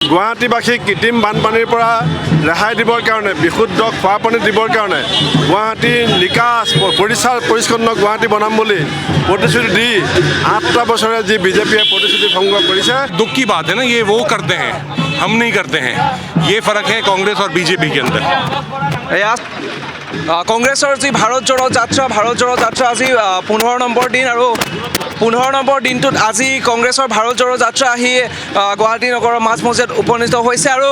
গুৱাহাটীবাসীক কৃত্ৰিম বানপানীৰ পৰা ৰেহাই দিবৰ কাৰণে বিশুদ্ধ খোৱা পানী দিবৰ কাৰণে গুৱাহাটীৰ নিকাচ পৰিষ্কাৰ গুৱাহাটী বনাম বুলি প্ৰতিশ্ৰুতি দি 8টা বছৰে যি বিজেপিয়ে প্ৰতিশ্ৰুতি ভংগ কৰিছে। दुख की बात है ना, ये वो करते हैं, हम नहीं करते हैं। ये फर्क है कांग्रेस और बीजेपी के अंदर। কংগ্ৰেছৰ যি ভাৰত জোড়ো যাত্ৰা আজি 15 নম্বৰ দিন আৰু 15 নম্বৰ দিনটোত আজি কংগ্ৰেছৰ ভাৰত জোড়ো যাত্ৰা আহি গুৱাহাটী নগৰৰ মাজমজিয়াত উপনীত হৈছে আৰু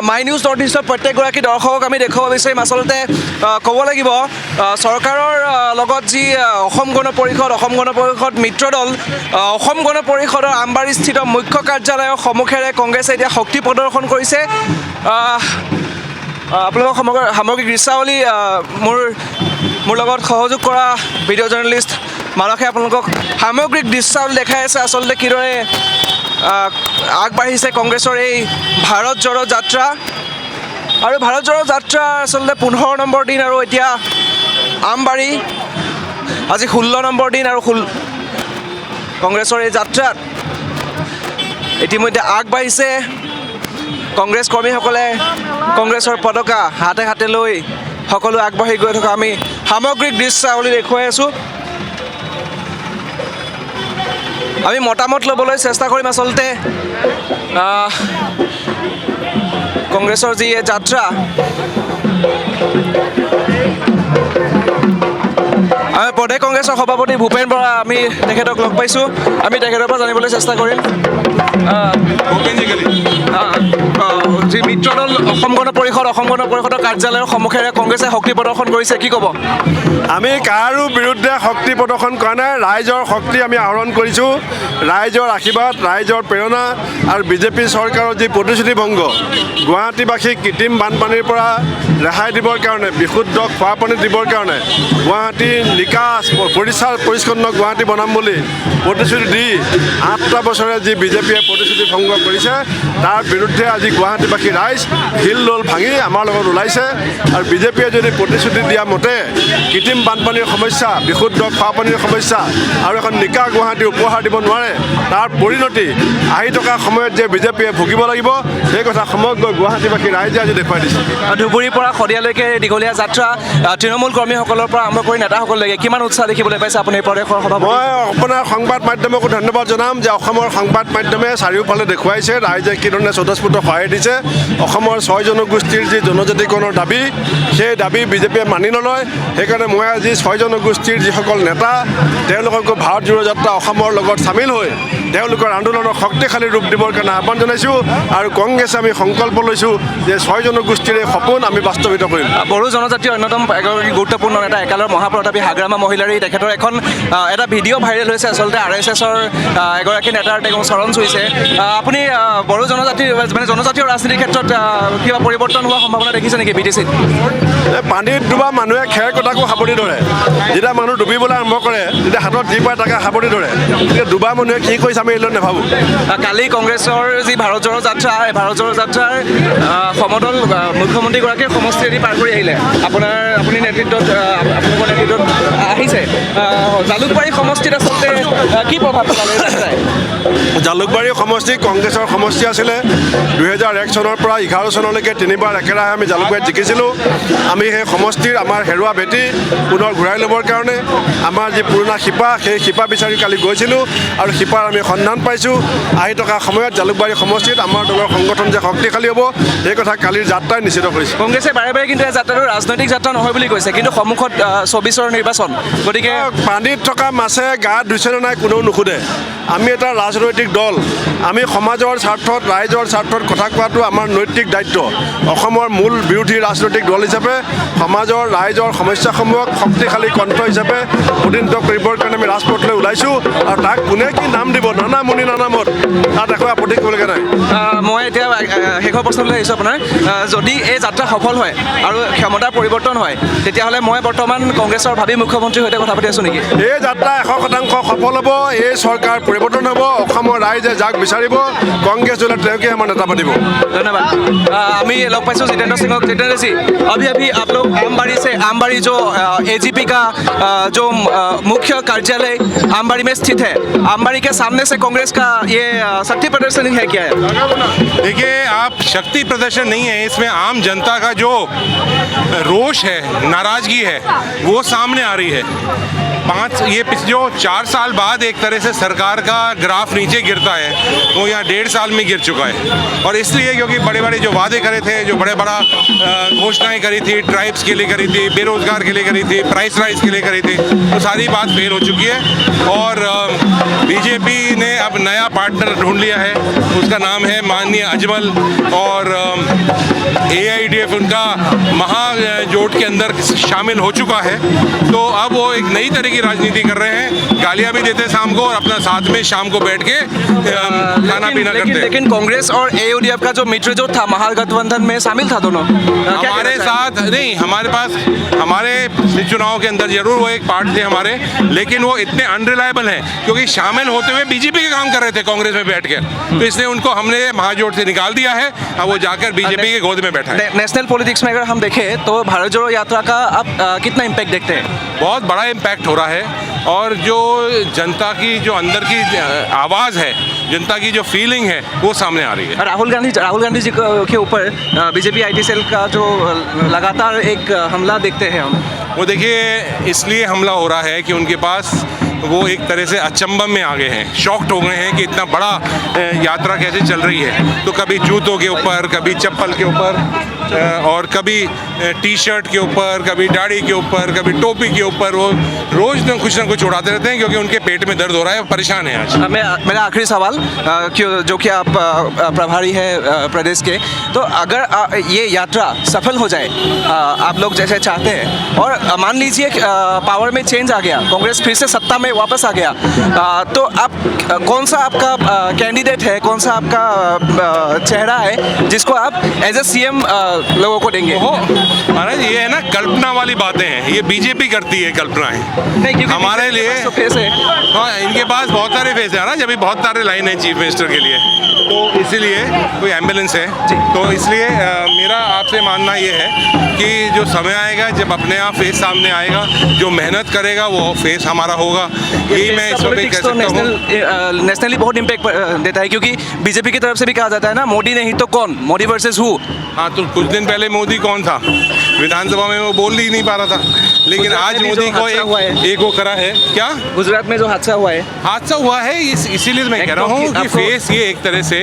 মাই নিউজ নৰ্থ ইষ্টৰ প্ৰত্যেকগৰাকী দৰ্শকক আমি দেখুৱাব বিচাৰিম। আচলতে ক'ব লাগিব চৰকাৰৰ লগত যি অসম গণ পৰিষদ মিত্ৰ দল অসম গণ পৰিষদৰ আমবাৰীস্থিত মুখ্য কাৰ্যালয়ৰ সন্মুখেৰে কংগ্ৰেছে এতিয়া শক্তি প্ৰদৰ্শন কৰিছে। আপোনালোকক সামগ্ৰিক দৃশ্যাৱলী মোৰ লগত সহযোগ কৰা ভিডিঅ' জাৰ্নেলিষ্ট মানসে আপোনালোকক সামগ্ৰিক দৃশ্যাৱলী দেখাই আছে আচলতে কিদৰে আগবাঢ়িছে কংগ্ৰেছৰ এই ভাৰত জোড়ো যাত্ৰা। আৰু ভাৰত জোড়ো যাত্ৰা আচলতে 15 নম্বৰ দিন আৰু এতিয়া আমবাৰী আজি 16 নম্বৰ দিন আৰু কংগ্ৰেছৰ এই যাত্ৰাত ইতিমধ্যে আগবাঢ়িছে কংগ্ৰেছ কৰ্মীসকলে কংগ্ৰেছৰ পতাকা হাতে হাতে লৈ সকলো আগবাঢ়ি গৈ থকা আমি সামগ্ৰিক দৃশ্যাৱলী দেখুৱাই আছোঁ। আমি মতামত ল'বলৈ চেষ্টা কৰিম আচলতে কংগ্ৰেছৰ যি যাত্ৰা আমি প্ৰদেশ কংগ্ৰেছৰ সভাপতি ভূপেন বৰা আমি তেখেতক লগ পাইছোঁ। আমি তেখেতৰ পৰা জানিবলৈ চেষ্টা কৰিম। যি মিত্ৰ দল অসম গণ পৰিষদৰ কাৰ্যালয়ৰ সন্মুখেৰে কংগ্ৰেছে শক্তি প্ৰদৰ্শন কৰিছে, কি ক'ব? আমি কাৰো বিৰুদ্ধে শক্তি প্ৰদৰ্শন কৰা নাই। ৰাইজৰ শক্তি আমি আহৰণ কৰিছোঁ। ৰাইজৰ আশীৰ্বাদ, ৰাইজৰ প্ৰেৰণা আৰু বিজেপি চৰকাৰৰ যি প্ৰতিশ্ৰুতি ভংগ গুৱাহাটীবাসীক কৃত্ৰিম বানপানীৰ পৰা ৰেহাই দিবৰ কাৰণে বিশুদ্ধ খোৱা পানী দিবৰ কাৰণে গুৱাহাটীৰ নিকাচ পৰিষ্কাৰ গুৱাহাটী বনাম বুলি প্ৰতিশ্ৰুতি দি 8টা বছৰে যি বিজেপিয়ে প্ৰতিশ্ৰুতি ভংগ কৰিছে তাৰ বিৰুদ্ধে আজি গুৱাহাটীবাসী ৰাইজ শিল দল ভাঙি আমাৰ লগত ওলাইছে। আৰু বিজেপিয়ে যদি প্ৰতিশ্ৰুতি দিয়া মতে কৃত্ৰিম বানপানীৰ সমস্যা, বিশুদ্ধ খোৱা পানীৰ সমস্যা আৰু এখন নিকা গুৱাহাটী উপহাৰ দিব নোৱাৰে, তাৰ পৰিণতি আহি থকা সময়ত যে বিজেপিয়ে ভুগিব লাগিব সেই কথা সমগ্ৰ গুৱাহাটীবাসী ৰাইজে আজি দেখুৱাই দিছে। ধুবুৰীৰ পৰা শদিয়ালৈকে দীঘলীয়া যাত্ৰা তৃণমূল কৰ্মীসকলৰ পৰা আৰম্ভ কৰি নেতাসকললৈকে কিমান উৎসাহ দেখিবলৈ পাইছে আপুনি প্ৰদেশৰ সভাপতি? মই আপোনাৰ সংবাদ মাধ্যমকো ধন্যবাদ জনাম যে অসমৰ সংবাদ মাধ্যমে চাৰিওফালে দেখুৱাইছে ৰাইজে কি ধৰণে স্বতঃস্ফূৰ্ত সহায় দিছে। অসমৰ 6 জনগোষ্ঠীৰ যি জনজাতিকৰণৰ দাবী সেই দাবী বিজেপিয়ে মানি নলয়। সেইকাৰণে মই আজি 6 জনগোষ্ঠীৰ যিসকল নেতা তেওঁলোককো ভাৰত জোড়ো যাত্ৰা অসমৰ লগত চামিল হৈ তেওঁলোকৰ আন্দোলনৰ শক্তিশালী ৰূপ দিবৰ কাৰণে আহ্বান জনাইছোঁ। আৰু কংগ্ৰেছে আমি সংকল্প লৈছোঁ যে 6 জনগোষ্ঠীৰ এই সপোন আমি বাস্তৱিত কৰিম। বড়ো জনজাতীয় অন্যতম এগৰাকী গুৰুত্বপূৰ্ণ নেতা একালৰ মহাপ্ৰতাপী হাগ্ৰামা মহিলাৰী তেখেতৰ এখন এটা ভিডিঅ' ভাইৰেল হৈছে আচলতে RSSৰ এগৰাকী নেতাৰ তেওঁ চৰণ চুইছে। আপুনি বড়ো জনজাতীয় ৰাজনীতিৰ ক্ষেত্ৰত কিবা পৰিৱৰ্তন হোৱাৰ সম্ভাৱনা দেখিছে নেকি BTCত? পানীত ডুবা মানুহে খেৰ কটাকো সাৱটি ধৰে। যেতিয়া মানুহ ডুবিবলৈ আৰম্ভ কৰে তেতিয়া হাতত যি পায় তাকে সাৱটি ধৰে। গতিকে ডুবা মানুহে কি কৰিছে আমি এইলৈ নাভাবোঁ। কালি কংগ্ৰেছৰ যি ভাৰত জোড়ো যাত্ৰা এই ভাৰত জোড়ো যাত্ৰাৰ সমদল মুখ্যমন্ত্ৰীগৰাকীৰ সমষ্টিয়েদি পাৰ কৰি আহিলে আপুনি নেতৃত্বত আপোনালোকৰ নেতৃত্বত আহিছে। জালুকবাৰী সমষ্টিত আচলতে কি প্ৰভাৱ পেলালে? জালুকবাৰী সমষ্টি কংগ্ৰেছৰ সমষ্টি আছিলে। 2001 চনৰ পৰা 11 চনলৈকে 3বাৰ একেৰাহে আমি জালুকবাৰীত জিকিছিলোঁ। আমি সেই সমষ্টিৰ আমাৰ হেৰুৱা ভেটি পুনৰ ঘূৰাই ল'বৰ কাৰণে আমাৰ যি পুৰণা শিপা সেই শিপা বিচাৰি কালি গৈছিলোঁ আৰু শিপাৰ আমি সন্ধান পাইছোঁ। আহি থকা সময়ত জালুকবাৰী সমষ্টিত আমাৰ দলৰ সংগঠন যে শক্তিশালী হ'ব সেই কথা কালিৰ যাত্ৰাই নিশ্চিত কৰিছে। কংগ্ৰেছে বাৰে বাৰে কিন্তু এই যাত্ৰাটো ৰাজনৈতিক যাত্ৰা নহয় বুলি কৈছে, কিন্তু সন্মুখত 24ৰ নিৰ্বাচন, গতিকে পানীত থকা মাছে গা ধুইছেনে নাই কোনেও নুসুধে। আমি এটা ৰাজনৈতিক দল, আমি সমাজৰ স্বাৰ্থত ৰাইজৰ স্বাৰ্থত কথা কোৱাটো আমাৰ নৈতিক দায়িত্ব। অসমৰ মূল বিৰোধী ৰাজনৈতিক দল হিচাপে সমাজৰ ৰাইজৰ সমস্যাসমূহক শক্তিশালী কণ্ঠ হিচাপে প্ৰতিনিধিত্ব কৰিবৰ কাৰণে আমি ৰাজপথলৈ ওলাইছোঁ। আৰু তাক কোনে কি নাম দিব নানা মুনি নানা মত তাত একো আপত্তি কৰিবলগীয়া নাই। মই এতিয়া শেষৰ প্ৰশ্নলৈ আহিছোঁ আপোনাৰ, যদি এই যাত্ৰা সফল হয় আৰু ক্ষমতাৰ পৰিৱৰ্তন হয় তেতিয়াহ'লে মই বৰ্তমান কংগ্ৰেছৰ ভাবি মুখ্যমন্ত্ৰীৰ সৈতে কথা পাতি আছোঁ নেকি? এই যাত্ৰা 100% সফল হ'ব। এই চৰকাৰ পৰিৱৰ্তন হ'ব। অসমৰ ৰাইজে যাক বিচাৰিব कांग्रेस जो ट्रेन हमारे नेता बनिब। धन्यवाद। अभी लग पाई जितेंद्र सिंह। जितेंद्र जी, अभी आप लोग आमबाड़ी से, आमबाड़ी जो AGP का जो मुख्य कार्यालय आमबाड़ी में स्थित है, आमबाड़ी के सामने से कांग्रेस का ये शक्ति प्रदर्शन है क्या है? देखिए, आप शक्ति प्रदर्शन नहीं है, इसमें आम जनता का जो रोष है, नाराजगी है, वो सामने आ रही है। जो 4 साल बाद एक तरह से सरकार का ग्राफ नीचे गिरता है, वो यहाँ 1.5 साल में गिर चुका है। और इसलिए क्योंकि बड़े बड़े जो वादे करे थे, जो बड़ा घोषणाएं करी थी, ट्राइब्स के लिए करी थी, बेरोजगार के लिए करी थी, प्राइस राइज के लिए करी थी, वो सारी बात फेल हो चुकी है। और बीजेपी ने अब नया पार्टनर ढूंढ लिया है, उसका नाम है माननीय अजमल, और AIDF उनका महाजोट के अंदर शामिल हो चुका है। तो अब वो एक नई तरह की राजनीति कर रहे हैं, गालियां भी देते हैं शाम को और अपना साथ में शाम को बैठ के खाना पीना करते हैं। लेकिन कांग्रेस और AUDF का जो मित्रजोट था महागठबंधन में शामिल था दोनों। हमारे साथ नहीं, हमारे पास हमारे चुनाव के अंदर जरूर वो एक पार्ट थे हमारे, लेकिन वो इतने अनरिलायबल हैं क्योंकि शामिल होते हुए बीजेपी के काम कर रहे थे कांग्रेस में बैठ के, तो इसलिए उनको हमने महाजोट से निकाल दिया है। अब वो जाकर बीजेपी के गोद में बैठा है। नेशनल पॉलिटिक्स में अगर हम देखें तो भारत जोड़ो यात्रा का अब कितना इम्पैक्ट देखते हैं? बहुत बड़ा इम्पैक्ट हो रहा है, और जो जनता की जो अंदर की आवाज़ है, जनता की जो फीलिंग है, वो सामने आ रही है। राहुल गांधी जी के ऊपर बीजेपी IT सेल का जो लगातार एक हमला देखते हैं हम, वो देखिए इसलिए हमला हो रहा है कि उनके पास वो एक तरह से अचंभव में आ गए हैं, शॉक्ड हो गए हैं कि इतना बड़ा यात्रा कैसे चल रही है। तो कभी जूतों के ऊपर, कभी चप्पल के ऊपर, और कभी T-शर्ट के ऊपर, कभी दाढ़ी के ऊपर, कभी टोपी के ऊपर, वो रोज़ ना कुछ उड़ाते रहते हैं क्योंकि उनके पेट में दर्द हो रहा है, परेशान है आज। मेरा आखिरी सवाल, जो कि आप प्रभारी है प्रदेश के, तो अगर ये यात्रा सफल हो जाए, आप लोग जैसे चाहते हैं, और मान लीजिए पावर में चेंज आ गया, कांग्रेस फिर से सत्ता में वापस आ गया, तो आप कौन सा आपका कैंडिडेट है, कौन सा आपका चेहरा है जिसको आप एज ए CM लोगों को देंगे? महाराज ये है ना, कल्पना वाली बातें हैं, ये बीजेपी करती है कल्पनाएं। हमारे लिए तो फेस है। हाँ, इनके पास बहुत सारे फेस है ना, जब भी बहुत सारे लाइन है चीफ मिनिस्टर के लिए, तो इसीलिए कोई एम्बुलेंस है, तो इसलिए मेरा आपसे मानना ये है कि जो समय आएगा जब अपने आप फेस सामने आएगा, जो मेहनत करेगा वो फेस हमारा होगा। यही मैं इस वक्त कह सकता हूँ। नेशनली बहुत इम्पैक्ट देता है, क्योंकि बीजेपी की तरफ से भी कहा जाता है ना, मोदी नहीं तो कौन, मोदी वर्सेस हु। हाँ, तो कुछ दिन पहले मोदी कौन था, विधानसभा में वो बोल ही नहीं पा रहा था, लेकिन आज मोदी को एक वो करा है। क्या गुजरात में जो हादसा हुआ है, इसीलिए मैं कह रहा हूँ कि फेस ये एक तरह से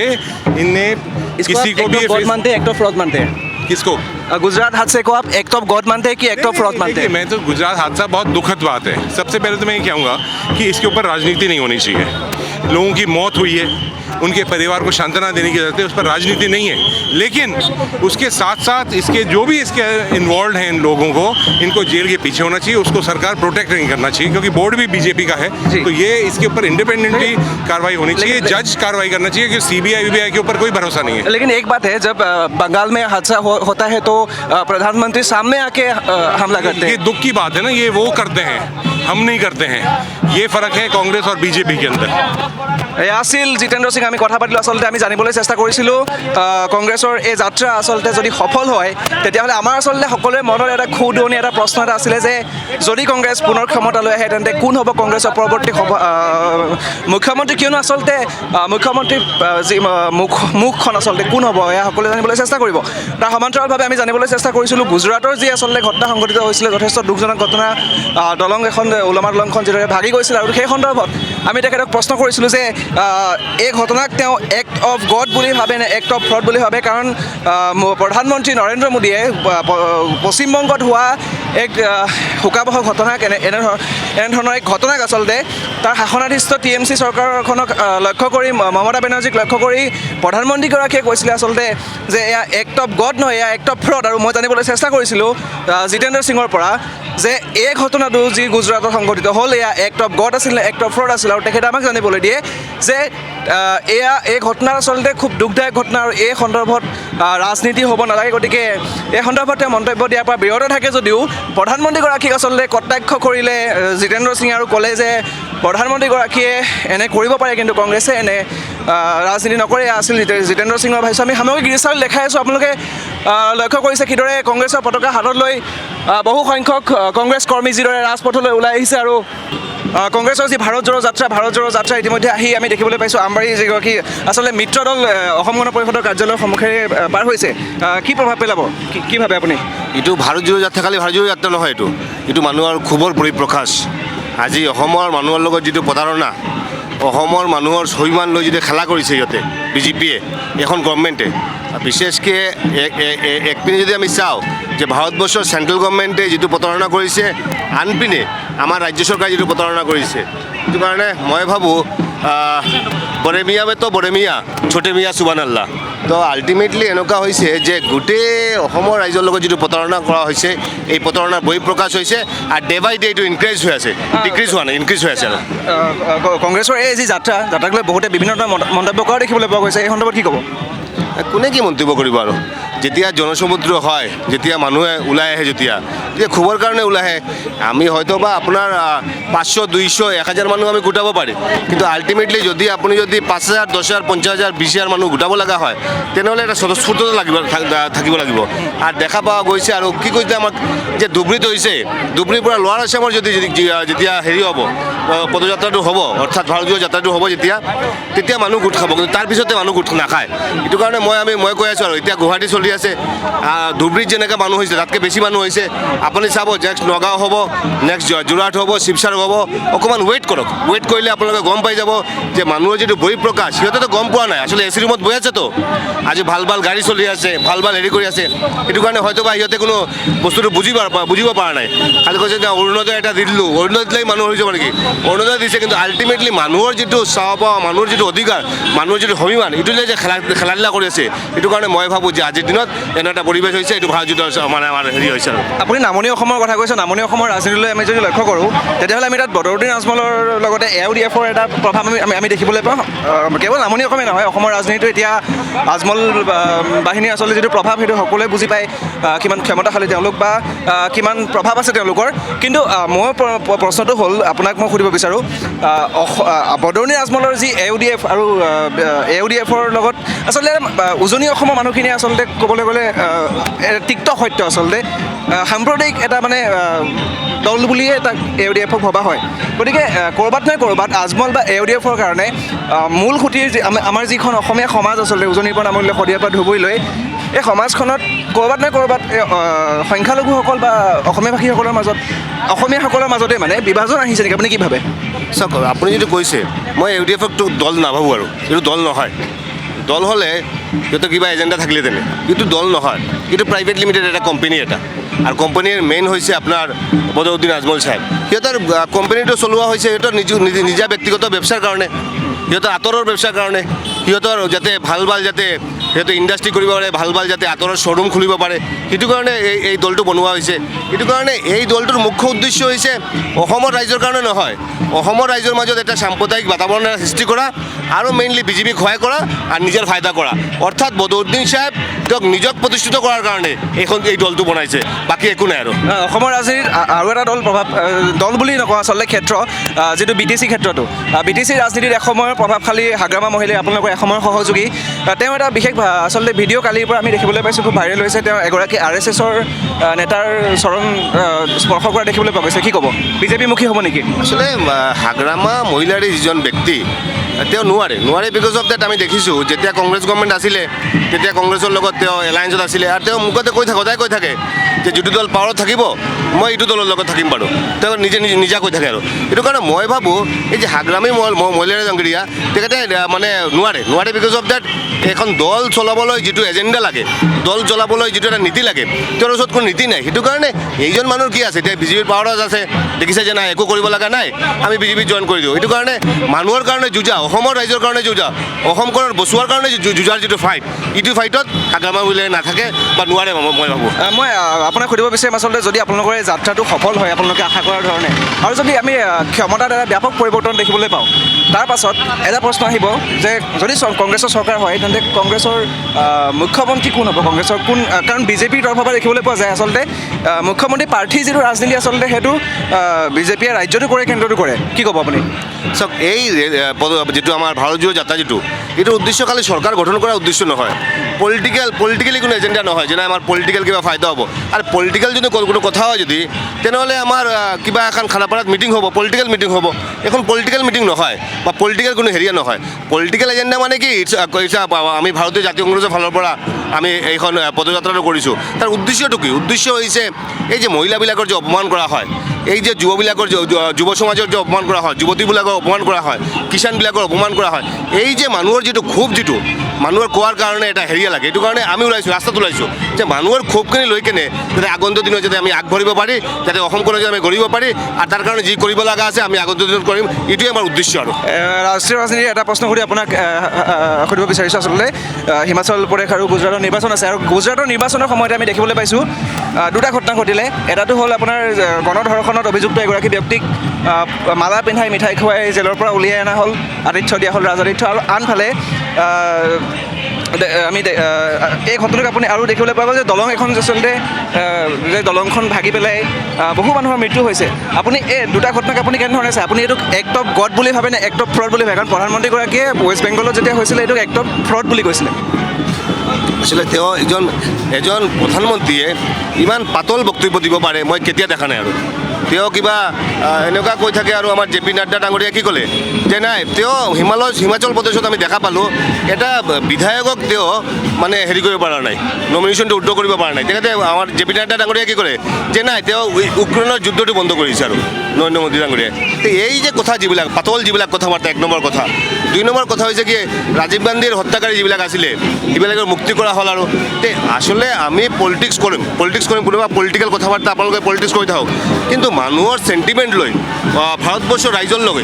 इनने किसी को भी गॉड मानते हैं, एक्ट ऑफ फ्रॉड मानते हैं। किसको? गुजरात हादसे को आप एक्ट ऑफ गॉड मानते हैं कि एक्ट ऑफ फ्रॉड मानते हैं? मैं तो गुजरात हादसा बहुत दुखद बात है। सबसे पहले तो मैं ये कहूँगा कि इसके ऊपर राजनीति नहीं होनी चाहिए। लोगों की मौत हुई है, उनके परिवार को सांत्वना देने की जरूरत है, उस पर राजनीति नहीं है। लेकिन उसके साथ साथ इसके जो भी इसके इन्वॉल्व हैं, इन लोगों को, इनको जेल के पीछे होना चाहिए, उसको सरकार प्रोटेक्ट नहीं करना चाहिए, क्योंकि बोर्ड भी बीजेपी का है। तो ये इसके ऊपर इंडिपेंडेंटली कार्रवाई होनी चाहिए, जज कार्रवाई करना चाहिए, क्योंकि CBI के ऊपर कोई भरोसा नहीं है। लेकिन एक बात है, जब बंगाल में हादसा होता है तो प्रधानमंत्री सामने आके हमला करते हैं। ये दुख की बात है ना, ये वो करते हैं, हम नहीं करते हैं। ये फर्क है कांग्रेस और बीजेपी के अंदर। এয়া আছিল জিতেন্দ্ৰ সিং। আমি কথা পাতিলোঁ, আচলতে আমি জানিবলৈ চেষ্টা কৰিছিলোঁ কংগ্ৰেছৰ এই যাত্ৰা আচলতে যদি সফল হয় তেতিয়াহ'লে আমাৰ আচলতে সকলোৰে মনত এটা খুদনি, এটা প্ৰশ্ন এটা আছিলে যে যদি কংগ্ৰেছ পুনৰ ক্ষমতালৈ আহে তেন্তে কোন হ'ব কংগ্ৰেছৰ পৰৱৰ্তী মুখ্যমন্ত্ৰী, কিয়নো আচলতে মুখ্যমন্ত্ৰীৰ যি মুখখন আচলতে কোন হ'ব এয়া সকলোৱে জানিবলৈ চেষ্টা কৰিব। তাৰ সমান্তৰালভাৱে আমি জানিবলৈ চেষ্টা কৰিছিলোঁ গুজৰাটৰ যি আচলতে ঘটনা সংঘটিত হৈছিলে, যথেষ্ট দুখজনক ঘটনা। দলং এখন ওলমা দলংখন যিদৰে ভাগি গৈছিল, আৰু সেই সন্দৰ্ভত আমি তেখেতক প্ৰশ্ন কৰিছিলোঁ যে এই ঘটনাক তেওঁ এক্ট অফ গড বুলি ভাবে নে এক্ট অফ ফ্ৰড বুলি ভাবে, কাৰণ প্ৰধানমন্ত্ৰী নৰেন্দ্ৰ মোদীয়ে পশ্চিমবংগত হোৱা এক শোকাবহ ঘটনাক এনেধৰণৰ এক ঘটনাক আচলতে তাৰ শাসনাধিষ্ঠ TMC চৰকাৰখনক লক্ষ্য কৰি, মমতা বেনাৰ্জীক লক্ষ্য কৰি প্ৰধানমন্ত্ৰীগৰাকীয়ে কৈছিলে আচলতে যে এয়া এক্ট অফ গড নহয়, এয়া এক্ট অফ ফ্ৰড। আৰু মই জানিবলৈ চেষ্টা কৰিছিলোঁ জিতেন্দ্ৰ সিঙৰ পৰা যে এই ঘটনাটো যি গুজৰাটত সংঘটিত হ'ল এয়া এক্ট অফ গড আছিল নে এক্ট অফ ফ্ৰড আছিল, আৰু তেখেতে আমাক জানিবলৈ দিয়ে যে এই ঘটনা আচলতে খুব দুখদায়ক ঘটনা, আৰু এই সন্দৰ্ভত ৰাজনীতি হ'ব নালাগে। গতিকে এই সন্দৰ্ভত তেওঁ মন্তব্য দিয়াৰ পৰা বিৰত থাকে যদিও প্ৰধানমন্ত্ৰীগৰাকীক আচলতে কটাক্ষ কৰিলে জিতেন্দ্ৰ সিং, আৰু ক'লে যে প্ৰধানমন্ত্ৰীগৰাকীয়ে এনে কৰিব পাৰে কিন্তু কংগ্ৰেছে এনে ৰাজনীতি নকৰে। আছিল জিতেন্দ্ৰ সিঙৰ ভাষ্য। আমি সামগ্ৰিক দৃশ্য দেখাই আছোঁ, আপোনালোকে লক্ষ্য কৰিছে কিদৰে কংগ্ৰেছৰ পতাকা হাতত লৈ বহু সংখ্যক কংগ্ৰেছ কৰ্মী যিদৰে ৰাজপথলৈ ওলাই আহিছে, আৰু কংগ্ৰেছৰ যি ভাৰত জোড়ো যাত্ৰা ইতিমধ্যে আহি আমি দেখিবলৈ পাইছোঁ আমবাৰী যিগৰাকী আচলতে মিত্ৰ দল অসম গণ পৰিষদৰ কাৰ্যালয়ৰ সন্মুখেৰে পাৰ হৈছে কি প্ৰভাৱ পেলাব কি ভাবে আপুনি এইটো ভাৰত জোড়ো যাত্ৰা খালি ভাৰত জোড়ো যাত্ৰা নহয় এইটো মানুহৰ ক্ষোভৰ পৰিপ্ৰকাশ আজি অসমৰ মানুহৰ লগত যিটো প্ৰতাৰণা অসমৰ মানুহৰ স্বাভিমান লৈ যিটো খেলা কৰিছে সিহঁতে বিজেপিয়ে এখন গভৰ্ণমেণ্টে বিশেষকৈ একপিনে যদি আমি চাওঁ যে ভাৰতবৰ্ষৰ চেণ্ট্ৰেল গভৰ্ণমেণ্টে যিটো প্ৰতাৰণা কৰিছে আনপিনে আমাৰ ৰাজ্য চৰকাৰে যিটো প্ৰতাৰণা কৰিছে সেইটো কাৰণে মই ভাবোঁ বড়ে মিয়া তো বড়ে মিয়া ছোটে মিয়া সুবান আল্লাহ তো আল্টিমেটলি এনেকুৱা হৈছে যে গোটেই অসমৰ ৰাইজৰ লগত যিটো প্ৰতাৰণা কৰা হৈছে এই প্ৰতাৰণাৰ বহিঃপ্ৰকাশ হৈছে আৰু ডে বাই ডে এইটো ইনক্ৰিজ হৈ আছে ডিক্ৰিজ হোৱা নাই ইনক্ৰিজ হৈ আছে আৰু কংগ্ৰেছৰ এই যি যাত্ৰাক লৈ বহুতে বিভিন্ন ধৰণৰ মন্তব্য কৰা দেখিবলৈ পোৱা গৈছে এই সন্দৰ্ভত কি ক'ব কোনে কি মন্তব্য কৰিব আৰু যেতিয়া জনসমুদ্ৰ হয় যেতিয়া মানুহে ওলাই আহে যেতিয়া খবৰ কাৰণে ওলাই আহে আমি হয়তো বা আপোনাৰ 500 200 1000 মানুহ আমি গোটাব পাৰিম কিন্তু আল্টিমেটলি যদি আপুনি যদি 5000 10000 50000 20000 মানুহ গোটাব লগা হয় তেনেহ'লে এটা স্বতঃস্ফূৰ্ততা থাকিব লাগিব আৰু দেখা পোৱা গৈছে আৰু কি কৈছে আমাক যে ধুবুৰীত হৈছে ধুবুৰীৰ পৰা লোৱাৰ আছামৰ যদি যেতিয়া হেৰি হ'ব পদযাত্ৰাটো হ'ব অৰ্থাৎ ভাৰত জোড়ো যাত্ৰাটো হ'ব তেতিয়া মানুহ গোট খাব কিন্তু তাৰপিছতে মানুহ গোট নাখায় এইটো কাৰণে মই কৈ আছোঁ আৰু এতিয়া গুৱাহাটী চলি আছে ধুবুৰীত যেনেকৈ মানুহ হৈছে তাতকৈ বেছি মানুহ হৈছে আপুনি চাব নেক্সট নগাঁও হ'ব নেক্সট যোৰহাট হ'ব শিৱসাগৰ হ'ব অকণমান ৱেইট কৰক ৱেইট কৰিলে আপোনালোকে গম পাই যাব যে মানুহৰ যিটো বহিঃপ্ৰকাশ সিহঁতেতো গম পোৱা নাই আচলতে এচি ৰুমত বহি আছেতো আজি ভাল গাড়ী চলি আছে ভাল হেৰি কৰি আছে সেইটো কাৰণে হয়তো বা সিহঁতে কোনো বস্তুটো বুজিব পৰা নাই খালি কৈছে যে অৰুণোদয় এটা দি দিলোঁ অৰুণোদয় দিলেই মানুহ হৈ যাব নেকি অৰুণোদয় দিছে কিন্তু আল্টিমেটলি মানুহৰ যিটো চাহ পাওঁ মানুহৰ যিটো অধিকাৰ মানুহৰ যিটো স্বাভিমান এইটো যে খেলা ধূলা কৰি আছে সেইটো কাৰণে মই ভাবোঁ যে আজিৰ দিনত এনে এটা পৰিৱেশ হৈছে এইটো ভাৰত জোড়ো মানে আমাৰ হেৰি হৈছে আৰু আপুনি নামনি অসমৰ কথা কৈছে নামনি অসমৰ ৰাজনীতিলৈ আমি যদি লক্ষ্য কৰোঁ তেতিয়াহ'লে আমি তাত বদৰুদ্দিন আজমলৰ লগতে AUDF-ৰ এটা প্ৰভাৱ আমি দেখিবলৈ পাওঁ কেৱল নামনি অসমেই নহয় অসমৰ ৰাজনীতিটো এতিয়া আজমল বাহিনীৰ আচলতে যিটো প্ৰভাৱ সেইটো সকলোৱে বুজি পায় কিমান ক্ষমতাশালী তেওঁলোক বা কিমান প্ৰভাৱ আছে তেওঁলোকৰ কিন্তু মোৰ প্ৰশ্নটো হ'ল আপোনাক মই সুধিব বিচাৰোঁ বদৰুদ্দিন আজমলৰ যি AUDF আৰু AUDF-ৰ লগত আচলতে উজনি অসমৰ মানুহখিনিয়ে আচলতে ক'বলৈ গ'লে তিক্ত সত্য আচলতে সাম্প্ৰদায়িক এটা মানে দল বুলিয়ে তাক AUDF-ক ভবা হয় গতিকে ক'ৰবাত নহয় ক'ৰবাত আজমল বা AUDF-ৰ কাৰণে মূল খুঁটিৰ আমাৰ যিখন অসমীয়া সমাজ আচলতে উজনিৰ পৰা নামনিলৈ শদিয়াৰ পৰা ধুবুৰীলৈ এই সমাজখনত ক'ৰবাত নহয় ক'ৰবাত সংখ্যালঘুসকল বা অসমীয়া ভাষীসকলৰ মাজত অসমীয়াসকলৰ মাজতে মানে বিভাজন আহিছে নেকি আপুনি কি ভাবে চাওক আপুনি যিটো কৈছে মই AUDF-ক দল নাভাবোঁ আৰু এইটো দল নহয় দল হ'লে সিহঁতৰ কিবা এজেণ্ডা থাকিলে তেনে কিন্তু দল নহয় কিন্তু প্ৰাইভেট লিমিটেড এটা কোম্পানী এটা আৰু কোম্পানীৰ মেইন হৈছে আপোনাৰ বদৰুদ্দিন আজমল চাহেব সিহঁতৰ কোম্পানীটো চলোৱা হৈছে সিহঁতৰ নিজা ব্যক্তিগত ব্যৱসায়ৰ কাৰণে সিহঁতৰ আঁতৰৰ ব্যৱসায়ৰ কাৰণে সিহঁতৰ যাতে ভাল যাতে সিহঁতে ইণ্ডাষ্ট্ৰি কৰিব পাৰে ভাল যাতে আঁতৰৰ শ্ব'ৰুম খুলিব পাৰে সেইটো কাৰণে এই দলটো বনোৱা হৈছে সেইটো কাৰণে এই দলটোৰ মুখ্য উদ্দেশ্য হৈছে অসমৰ ৰাইজৰ কাৰণে নহয় অসমৰ ৰাইজৰ মাজত এটা সাম্প্ৰদায়িক বাতাবৰণৰ সৃষ্টি কৰা আৰু মেইনলি বিজেপিক সহায় কৰা আৰু নিজৰ ফায়দা কৰা অৰ্থাৎ বদৰুদ্দিন চাহেব তেওঁক নিজক প্ৰতিষ্ঠিত কৰাৰ কাৰণে এই দলটো বনাইছে বাকী একো নাই আৰু অসমৰ ৰাজনীতিত আৰু এটা দল বুলি নকওঁ আচলতে ক্ষেত্ৰ যিটো BTC ক্ষেত্ৰটো BTC ৰাজনীতিত এসময়ৰ প্ৰভাৱশালী হাগ্ৰামা মহিলাই আপোনালোকৰ এসময়ৰ সহযোগী তেওঁ এটা বিশেষ আচলতে ভিডিঅ' কালিৰ পৰা আমি দেখিবলৈ পাইছোঁ খুব ভাইৰেল হৈছে তেওঁ এগৰাকী RSS-ৰ নেতাৰ চৰণ স্পৰ্শ কৰা দেখিবলৈ পোৱা গৈছে কি ক'ব বিজেপিমুখী হ'ব নেকি আচলতে হাগ্ৰামা মহিলাৰে যিজন ব্যক্তি তেওঁ নোৱাৰে বিকজ অফ ডেট আমি দেখিছোঁ যেতিয়া কংগ্ৰেছ গভৰ্ণমেণ্ট আছিলে তেতিয়া কংগ্ৰেছৰ লগত তেওঁ এলায়েন্সত আছিলে আৰু তেওঁ মুখতে সদায় কৈ থাকে যে যিটো দল পাৱাৰত থাকিব মই এইটো দলৰ লগত থাকিম বাৰু তেওঁ নিজা কৈ থাকে আৰু সেইটো কাৰণে মই ভাবোঁ এই যে হাগ্ৰামী মহিলাৰে জংগীয়া তেখেতে মানে নোৱাৰে বিকজ অফ ডেট এখন দল চলাবলৈ যিটো এজেণ্ডা লাগে দল চলাবলৈ যিটো এটা নীতি লাগে তেওঁৰ ওচৰত কোনো নীতি নাই সেইটো কাৰণে এইজন মানুহৰ কি আছে এতিয়া বিজেপিৰ পাৱাৰত আছে দেখিছে যে নাই একো কৰিব লগা নাই আমি বিজেপিত জইন কৰি দিওঁ সেইটো কাৰণে মানুহৰ কাৰণে যুঁজা অসমৰ ৰাইজৰ কাৰণে যুঁজা অসমখনৰ বচোৱাৰ কাৰণে যুঁজাৰ যিটো ফাইট এইটো ফাইটত হাগ্ৰামা মহিলাই নাথাকে বা নোৱাৰে মই ভাবোঁ মই আপোনাক সুধিব বিচাৰিম আচলতে যদি আপোনালোকৰ এই যাত্ৰাটো সফল হয় আপোনালোকে আশা কৰাৰ ধৰণে আৰু যদি আমি ক্ষমতাত এটা ব্যাপক পৰিৱৰ্তন দেখিবলৈ পাওঁ তাৰ পাছত এটা প্ৰশ্ন আহিব যে যদি কংগ্ৰেছৰ চৰকাৰ হয় তেন্তে কংগ্ৰেছৰ মুখ্যমন্ত্ৰী কোন হ'ব কংগ্ৰেছৰ কোন কাৰণ বিজেপিৰ তৰফৰ পৰা দেখিবলৈ পোৱা যায় আচলতে মুখ্যমন্ত্ৰী প্ৰাৰ্থী যিটো ৰাজনীতি আচলতে সেইটো বিজেপিয়ে ৰাজ্যটো কৰে কেন্দ্ৰটো কৰে কি ক'ব আপুনি চাওক এই যিটো আমাৰ ভাৰত জোড়ো যাত্ৰা যিটো এইটোৰ উদ্দেশ্য খালি চৰকাৰ গঠন কৰাৰ উদ্দেশ্য নহয়, পলিটিকেলি কোনো এজেণ্ডা নহয় যে আমাৰ পলিটিকেল কিবা ফাইদা হ'ব। আৰু পলিটিকেল যদি কোনো কথা হয় যদি তেনেহ'লে আমাৰ কিবা এখন খানাপাৰাত মিটিং হ'ব, পলিটিকেল মিটিং হ'ব। এখন পলিটিকেল মিটিং নহয় বা পলিটিকেল কোনো হেৰিয়া নহয়। পলিটিকেল এজেণ্ডা মানে কি, আমি ভাৰতীয় জাতীয় কংগ্ৰেছৰ ফালৰ পৰা আমি এইখন পদযাত্ৰাটো কৰিছোঁ। তাৰ উদ্দেশ্যটো কি? উদ্দেশ্য হৈছে এই যে মহিলাবিলাকৰ যে অপমান কৰা হয়, এই যে যুৱবিলাকৰ যুৱ সমাজৰ যে অপমান কৰা হয়, যুৱতীবিলাকৰ অপমান কৰা হয়, কিষাণবিলাকৰ অপমান কৰা হয়, এই যে মানুহৰ যিটো ক্ষোভ যিটো মানুহৰ কোৱাৰ কাৰণে এটা হেৰিয়া লাগে, এইটো কাৰণে আমি ওলাইছোঁ, ৰাস্তাত ওলাইছোঁ যে মানুহৰ ক্ষোভখিনি লৈ কেনে যাতে আগন্তুক দিনত যাতে আমি আগবাঢ়িব পাৰি, যাতে অসমখনক যাতে আমি গঢ়িব পাৰি, আৰু তাৰ কাৰণে যি কৰিব লগা আছে আমি আগন্তুক দিনত কৰিম, এইটোৱে আমাৰ উদ্দেশ্য। আৰু ৰাষ্ট্ৰীয় ৰাজনীতিৰ এটা প্ৰশ্ন সুধি আপোনাক সুধিব বিচাৰিছোঁ। আচলতে হিমাচল প্ৰদেশ আৰু গুজৰাটৰ নিৰ্বাচন আছে, আৰু গুজৰাটৰ নিৰ্বাচনৰ সময়তে আমি দেখিবলৈ পাইছোঁ দুটা ঘটনা ঘটিলে। এটাটো হ'ল আপোনাৰ গণধৰ্ষণত অভিযুক্ত এগৰাকী ব্যক্তিক মালা পিন্ধাই মিঠাই খুৱাই জেলৰ পৰা উলিয়াই অনা হ'ল, আতিথ্য দিয়া হ'ল, ৰাজআতিথ্য। আৰু আনফালে আমি এই ঘটনাক আপুনি আৰু দেখিবলৈ পোৱা গ'ল যে দলং এখন আচলতে যে দলংখন ভাগি পেলাই বহু মানুহৰ মৃত্যু হৈছে। আপুনি এই দুটা ঘটনাক আপুনি কেনেধৰণে চায়? আপুনি এইটোক এক্ট অফ গড বুলি ভাবে নে এক্ট অফ ফ্ৰড বুলি ভাবে? কাৰণ প্ৰধানমন্ত্ৰীগৰাকীয়ে ৱেষ্ট বেংগলত যেতিয়া হৈছিলে এইটোক এক্ট অফ ফ্ৰড বুলি কৈছিলে। আচলতে তেওঁ এজন প্ৰধানমন্ত্ৰীয়ে ইমান পাতল বক্তব্য দিব পাৰে মই কেতিয়া দেখা নাই। আৰু তেওঁ কিবা এনেকুৱা কৈ থাকে। আৰু আমাৰ জে পি নাড্ডা ডাঙৰীয়াই কি ক'লে যে নাই, তেওঁ হিমাচল প্ৰদেশত আমি দেখা পালোঁ এটা বিধায়কক তেওঁ মানে হেৰি কৰিব পৰা নাই, নমিনেশ্যনটো উইথড্ৰ কৰিব পৰা নাই। তেখেতে আমাৰ জে পি নাড্ডা ডাঙৰীয়াই কি ক'লে যে নাই, তেওঁ ইউক্ৰেইনৰ যুদ্ধটো বন্ধ কৰিছে আৰু নৰেন্দ্ৰ মোদী ডাঙৰীয়াই। এই যে কথা যিবিলাক পাতল যিবিলাক কথা বাৰ্তা, এক নম্বৰ কথা। দুই নম্বৰ কথা হৈছে কি, ৰাজীৱ গান্ধীৰ হত্যাকাৰী যিবিলাক আছিলে সেইবিলাকৰ মুক্তি কৰা হ'ল। আৰু আচলতে আমি পলিটিক্স কৰিম কোনোবা পলিটিকেল কথা বাৰ্তা আপোনালোকে পলিটিক্স কৰি থাকক, কিন্তু মানুহৰ চেণ্টিমেণ্ট লৈ ভাৰতবৰ্ষৰ ৰাইজৰ লৈ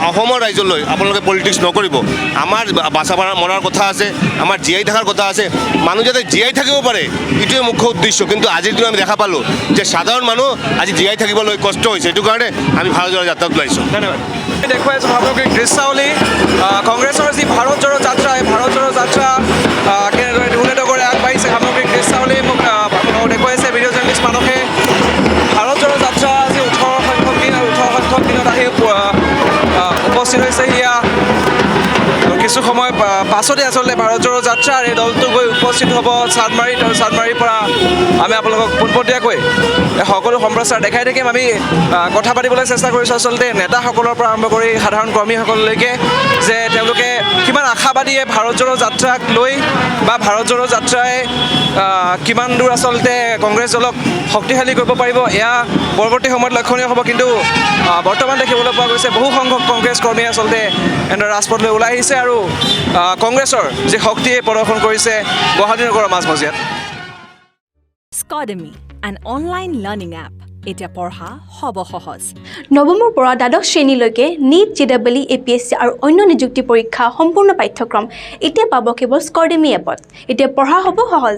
অসমৰ ৰাইজৰ লৈ আপোনালোকে পলিটিক্স নকৰিব। আমাৰ বাচা মৰাৰ কথা আছে, আমাৰ জীয়াই থকাৰ কথা আছে, মানুহ যাতে জীয়াই থাকিব পাৰে এইটোৱে মুখ্য উদ্দেশ্য। কিন্তু আজিৰ দিনত আমি দেখা পালোঁ যে সাধাৰণ মানুহ আজি জীয়াই থাকিবলৈ কষ্ট হৈছে। এইটো কাৰণে আমি ভাৰত জোড়ো যাত্ৰাত ওলাইছোঁ। ধন্যবাদ। দেখুৱাইছোঁ সামগ্ৰিক দৃশ্যাৱলী কংগ্ৰেছৰ যি ভাৰত জোড়ো যাত্ৰা, এই ভাৰত জোড়ো যাত্ৰা কেনেদৰে উন্নত কৰি আগবাঢ়িছে সামগ্ৰিক দৃশ্যাৱলী মোক দেখুৱাইছে ভিডিঅ' জাৰ্নেলিষ্ট মানসে। ভাৰত জোড়ো যাত্ৰা আজি 18 সংখ্যক দিন, আৰু 18 সংখ্যক দিনত আহি উপস্থিত হৈছে সেয়া। কিছু সময় পাছতে আচলতে ভাৰত জোড়ো যাত্ৰাৰ এই দলটো গৈ উপস্থিত হ'ব চান্দমাৰীত, আৰু চান্দমাৰীৰ পৰা আমি আপোনালোকক পোনপটীয়াকৈ সকলো সম্প্ৰচাৰ দেখাই থাকিম। আমি কথা পাতিবলৈ চেষ্টা কৰিছোঁ আচলতে নেতাসকলৰ পৰা আৰম্ভ কৰি সাধাৰণ কৰ্মীসকললৈকে, যে তেওঁলোকে কিমান আশাবাদীয়ে ভাৰত জোড়ো যাত্ৰাক লৈ, বা ভাৰত জোড়ো যাত্ৰাই কিমান দূৰ আচলতে কংগ্ৰেছ দলক শক্তিশালী কৰিব পাৰিব, এয়া পৰৱৰ্তী সময়ত লক্ষণীয় হ'ব। কিন্তু বৰ্তমান দেখিবলৈ পোৱা গৈছে বহু সংখ্যক কংগ্ৰেছ কৰ্মী আচলতে এনেদৰে ৰাজপথলৈ ওলাই আহিছে, আৰু কংগ্ৰেছৰ যি শক্তিয়ে প্ৰদৰ্শন কৰিছে গুৱাহাটী নগৰৰ মাজমজিয়াত। Scodemy, an online learning app. এতিয়া পঢ়া হ'ব সহজ। নৱমৰ পৰা দ্বাদশ শ্ৰেণীলৈকে নীট, JEE, APSC আৰু অন্য নিযুক্তি পৰীক্ষা সম্পূৰ্ণ পাঠ্যক্ৰম এতিয়া পাব কেৱল স্কডেমি এপত। এতিয়া পঢ়া হ'ব সহজ।